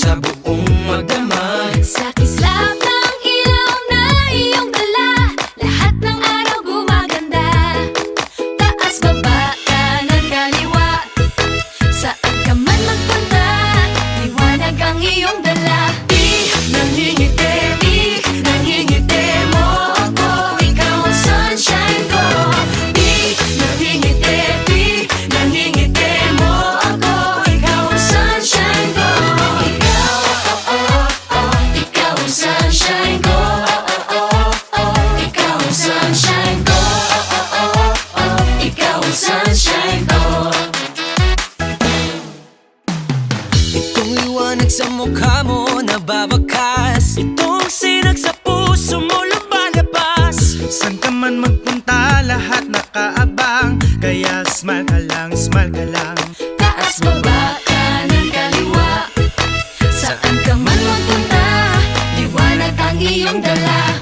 sa buong magdamag. Sa kislap ng ilaw na iyong dala, lahat ng araw gumaganda. Taas, baba, kanan, kaliwa, saan ka man magpunta, liwanag ang iyong dala. Di nangingiti, di nangingiti mo ako, ikaw ang sunshine ko. Di nangingiti, di nangingiti mo ako, ikaw ang sunshine ko. Ikaw, ikaw ang sunshine ko. Ikaw ang sunshine ko. Ikaw ang sunshine ko. Itong liwanag sa mukha mo nababakas, itong sinag sa puso mo lumalabas. San ka man magpunta, lahat nakaabang, kaya smile ka lang, smile ka lang. Taas, baba, kanan, kaliwa, saan ka man magpunta, liwanag ang iyong dala.